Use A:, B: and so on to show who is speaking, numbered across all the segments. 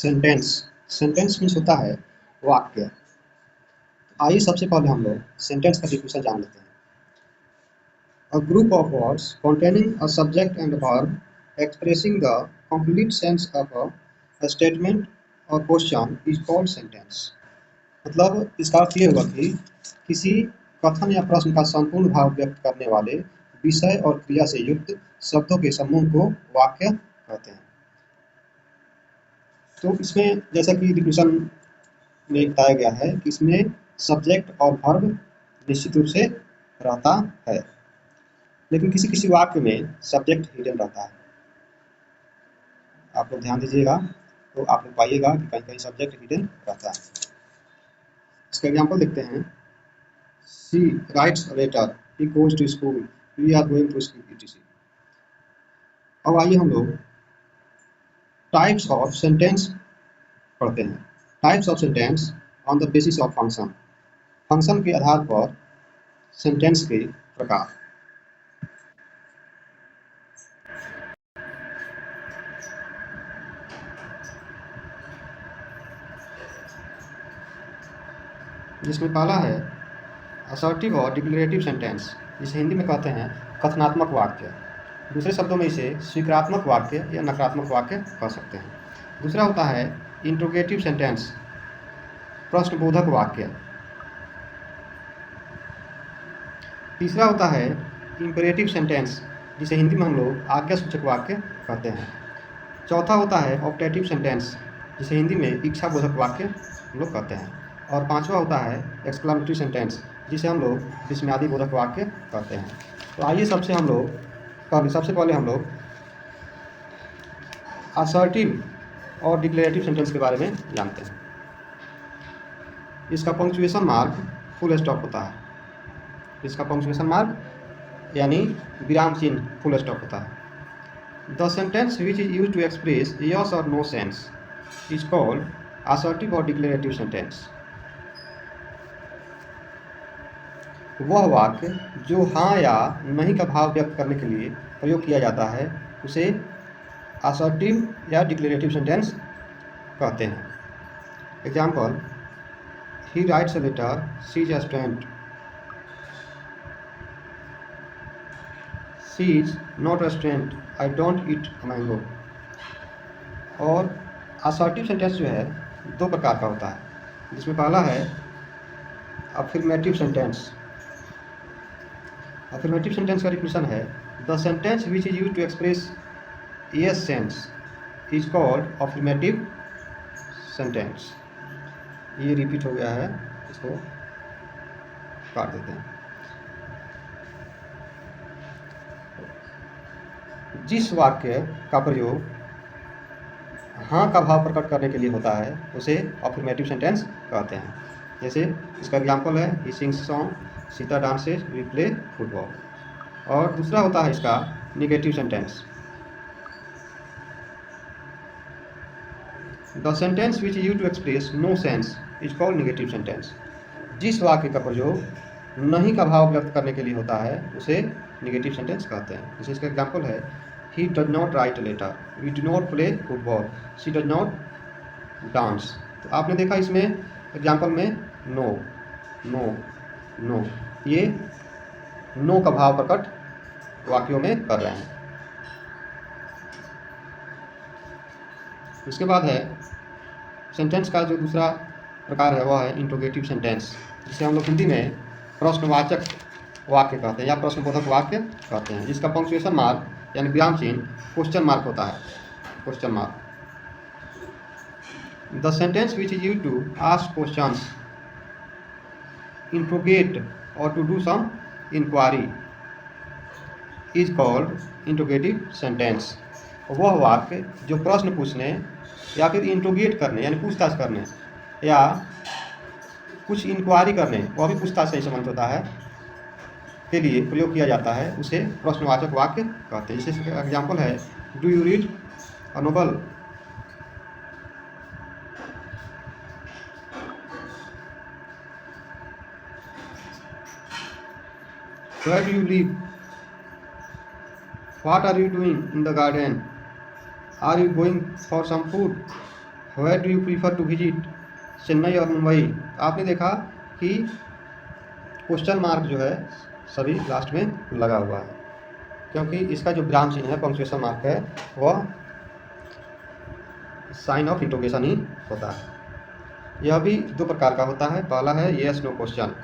A: Sentence sentence means होता है वाक्य। आइए सबसे पहले हम लोग सेंटेंस का डिफिनेशन जान लेते हैं। A group of words containing a subject and a verb expressing the complete sense of a statement or question is called sentence। मतलब इसका अर्थ ये होगा कि किसी कथन या प्रश्न का संपूर्ण भाव व्यक्त करने वाले विषय और क्रिया से युक्त शब्दों के समूह को वाक्य कहते हैं। तो इसमें जैसा कि डिफिनेशन में बताया गया है कि इसमें सब्जेक्ट और वर्ब निश्चित रूप से रहता है, लेकिन किसी किसी वाक्य में सब्जेक्ट हिडन रहता है। आप लोग ध्यान दीजिएगा तो आप लोग पाइएगा कि कहीं कहीं सब्जेक्ट हिडन रहता है। इसका एग्जाम्पल देखते हैं। She writes a letter, he goes to school, we are going to school etc। अब आइए हम लोग टाइप्स ऑफ सेंटेंस पढ़ते हैं। Types of sentence on the basis of function. Function के आधार पर सेंटेंस के प्रकार। जिसमें पहला है असर्टिव और डिक्लेरेटिव सेंटेंस, जिसे हिंदी में कहते हैं कथनात्मक वाक्य। दूसरे शब्दों में इसे स्वीकारात्मक वाक्य या नकारात्मक वाक्य कह सकते हैं। दूसरा होता है इंट्रोगेटिव सेंटेंस, प्रश्नबोधक वाक्य। तीसरा होता है इंपेरेटिव सेंटेंस, जिसे हिंदी में हम लोग आज्ञासूचक वाक्य कहते हैं। चौथा होता है ऑप्टेटिव सेंटेंस, जिसे हिंदी में इच्छाबोधक वाक्य हम लोग कहते हैं। और पांचवा होता है एक्सक्लेमेटरी सेंटेंस, जिसे हम लोग विस्मयादि बोधक वाक्य कहते हैं। तो आइए सबसे पहले हम लोग असर्टिव और डिक्लेरेटिव सेंटेंस के बारे में जानते हैं। इसका पंक्चुएशन मार्क फुल स्टॉप होता है। इसका पंक्चुएशन मार्क यानी विराम चिन्ह फुल स्टॉप होता है। The sentence which is use to express yes और no sense is called assertive और डिक्लेरेटिव सेंटेंस। वह वाक्य जो हाँ या नहीं का भाव व्यक्त करने के लिए प्रयोग किया जाता है उसे असर्टिव या डिक्लेरेटिव सेंटेंस कहते हैं। Example, he writes a letter, she is a student, she is not a student, I don't eat mango. और असर्टिव सेंटेंस जो है दो प्रकार का होता है, जिसमें पहला है अफर्मेटिव सेंटेंस। अफर्मेटिव सेंटेंस का डिफिनेशन है the sentence which is use to express yes sense is called affirmative sentence. ये रिपीट हो गया है, इसको काट देते हैं। जिस वाक्य का प्रयोग हाँ का भाव प्रकट करने के लिए होता है उसे अफर्मेटिव सेंटेंस कहते हैं। जैसे इसका एग्जाम्पल है he sings song, Sita dances, we play football. और दूसरा होता है इसका negative sentence. The sentence which use to express no sense is called negative sentence. जिस वाक्य का प्रयोग नहीं का भाव व्यक्त करने के लिए होता है उसे निगेटिव सेंटेंस कहते हैं। जैसे इसका एग्जाम्पल है he does not write a letter, we do not play football, she does not dance. तो आपने देखा इसमें एग्जाम्पल में नो नो नो, ये नो का भाव प्रकट वाक्यों में कर रहे हैं। उसके बाद है सेंटेंस का जो दूसरा प्रकार है वह है इंट्रोगेटिव सेंटेंस, जिसे हम लोग हिंदी में प्रश्नवाचक वाक्य कहते हैं या प्रश्नबोधक वाक्य कहते हैं, जिसका पंक्चुएशन मार्क यानी विराम चिन्ह क्वेश्चन मार्क होता है, question mark. The sentence which is use to ask questions, interrogate और to do some inquiry is called interrogative sentence. वह वाक्य जो प्रश्न पूछने या फिर इंट्रोगेट करने यानी पूछताछ करने या कुछ इंक्वायरी करने, वह भी पूछताछ से संबंध होता है, के लिए प्रयोग किया जाता है उसे प्रश्नवाचक वाक्य कहते हैं। जैसे एग्जाम्पल है do you read a novel, where do you live, what are you doing in the garden, are you going for some food, where do you prefer to visit, Chennai और मुंबई। आपने देखा कि क्वेश्चन मार्क जो है सभी last में लगा हुआ है, क्योंकि इसका जो विराम चिन्ह है पंक्चुएशन मार्क है वह साइन ऑफ इंटरोगेशन ही होता है। यह भी दो प्रकार का होता है। पहला है yes no question.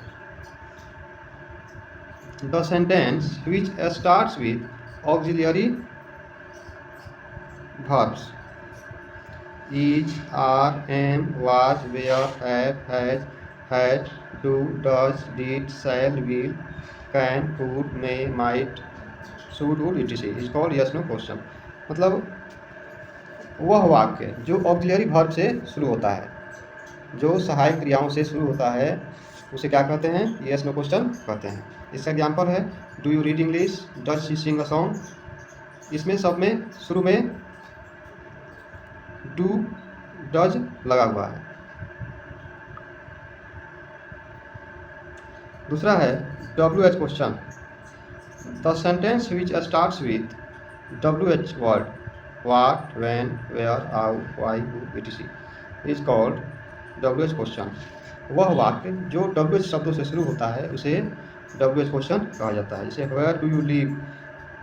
A: The sentence which starts with auxiliary verbs is, are, am, was, were, have, has, had, do, does, did, shall, will, can, could, may, might, should, would, etc. is called yes no question। मतलब वह वाक्य जो auxiliary verb से शुरू होता है, जो सहायक क्रियाओं से शुरू होता है, उसे क्या कहते हैं? यस नो क्वेश्चन कहते हैं। इसका एग्जाम्पल है do you read English, does she Singh a song. इसमें सब में शुरू में डू डज लगा हुआ है। दूसरा है WH question. The sentence which starts with WH word, what, when, where, how, why, who, etc. Is called WH question. वह वाक्य जो WH शब्दों से शुरू होता है उसे WH क्वेश्चन कहा जाता है। जैसे where do you live,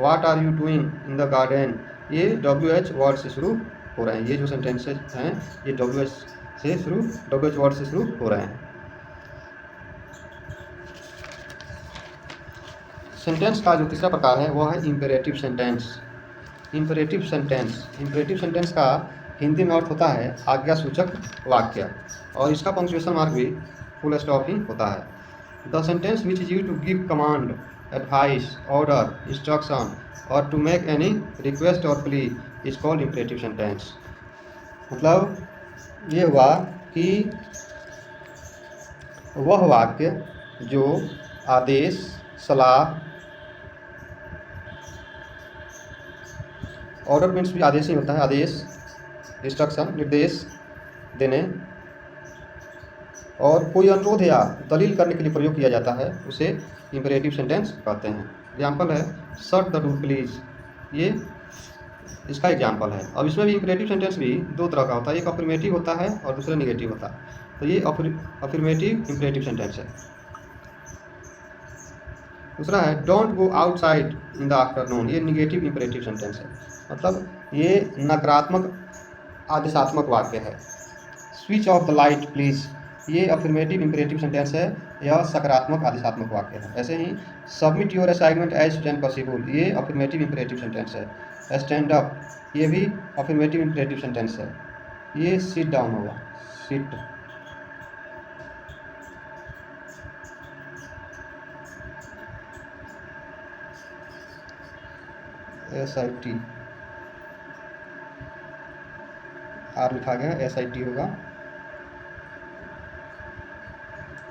A: what are you doing in the garden, ये WH वर्ड से शुरू हो रहे हैं। ये जो सेंटेंसेज हैं ये WH वर्ड से शुरू हो रहे हैं। सेंटेंस का जो तीसरा प्रकार है वह है इम्पेरेटिव सेंटेंस। इम्पेरेटिव सेंटेंस का हिंदी में अर्थ होता है आज्ञा सूचक वाक्य, और इसका पंक्चुएशन मार्क भी फुल स्टॉप ही होता है। The sentence which is used to give command, advice, order, instruction और टू मेक एनी रिक्वेस्ट और plea is called imperative sentence. मतलब ये हुआ कि वह वाक्य जो आदेश, सलाह, ऑर्डर मीन्स भी आदेश ही होता है, आदेश, इंस्ट्रक्शन, निर्देश देने, और कोई अनुरोध या दलील करने के लिए प्रयोग किया जाता है उसे इम्पेरेटिव सेंटेंस कहते हैं। एग्जाम्पल है शट द डोर प्लीज, ये इसका एग्जाम्पल है। अब इसमें भी इम्पेरेटिव सेंटेंस भी दो तरह का होता है, एक अफर्मेटिव होता है और दूसरा निगेटिव होता है। तो ये अफर्मेटिव इम्पेरेटिव सेंटेंस है। दूसरा है don't go outside in the afternoon, ये निगेटिव इम्पेरेटिव सेंटेंस है। मतलब ये नकारात्मक आदेशात्मक वाक्य है। Switch off the light please, ये अफर्मेटिव इम्पेरेटिव सेंटेंस है, यह सकारात्मक आदेशात्मक वाक्य है। ऐसे ही submit your assignment as soon as possible, ये अफर्मेटिव इम्पेरेटिव सेंटेंस है। स्टैंड अप, ये भी अफर्मेटिव इम्पेरेटिव सेंटेंस है। ये सिट डाउन होगा, सिट। SIT आर लिखा गया, SIT होगा।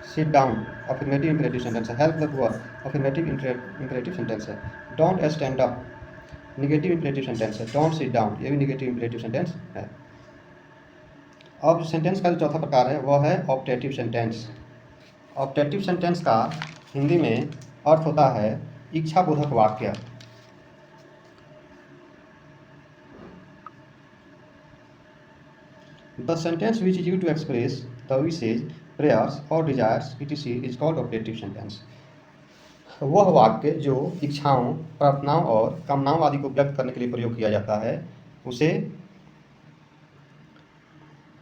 A: Sit down affirmative imperative sentence है। Help the poor affirmative imperative sentence है। Don't stand up negative imperative sentence है। डोंट सिट डाउन ये भी निगेटिव इम्पेरेटिव सेंटेंस है। अब सेंटेंस का जो चौथा प्रकार है वह है ऑप्टेटिव सेंटेंस। ऑप्टेटिव सेंटेंस का हिंदी में अर्थ होता है इच्छाबोधक वाक्य। The sentence which is used to express the wishes, prayers or desires etc is called optative sentence। वह वाक्य जो इच्छाओं, प्रार्थनाओं और कामनाओं आदि को व्यक्त करने के लिए प्रयोग किया जाता है उसे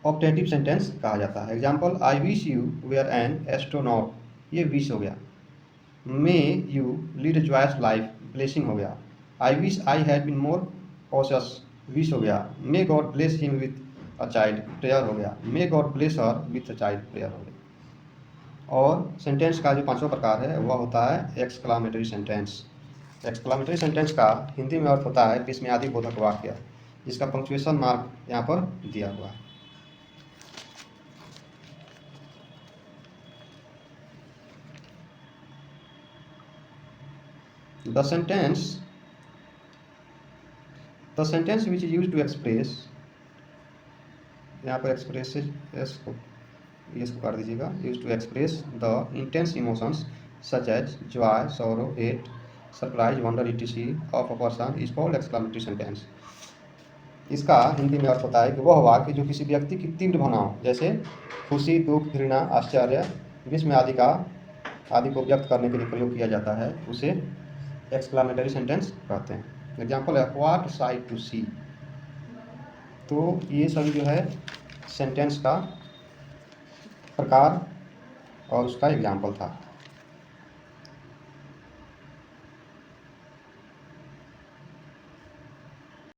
A: ऑप्टेटिव सेंटेंस कहा जाता है। Example I wish you were an astronaut, ये विश हो गया। May you lead joyous life, blessing हो गया। I wish I had been more cautious, wish हो गया। May God bless him with a child, prayer हो गया। May God bless her with a child, prayer हो गया। और सेंटेंस का जो पांचवा प्रकार है वह होता है एक्सक्लामेटरी सेंटेंस। एक्सक्लामेटरी सेंटेंस का हिंदी में अर्थ होता है विस्मयादि बोधक वाक्य, जिसका पंक्चुएशन मार्क यहाँ पर दिया हुआ है। The sentence which is used to express, यहाँ पर एक्सप्रेस इसको काट दीजिएगा, use to express the intense emotions such as joy, sorrow, hate, surprise, wonder etc of a person is called exclamatory sentence. इसका हिंदी में अर्थ होता है कि वह वाक्य जो किसी व्यक्ति की तीव्र भावनाओं जैसे खुशी, दुख, घृणा, आश्चर्य, विस्मय आदि को व्यक्त करने के लिए प्रयोग किया जाता है, उसे एक्सक्लामेटरी सेंटेंस कहते हैं। एग्जाम्पल है व्हाट साइट टू सी। तो ये सभी जो है सेंटेंस का प्रकार और उसका एग्जाम्पल था।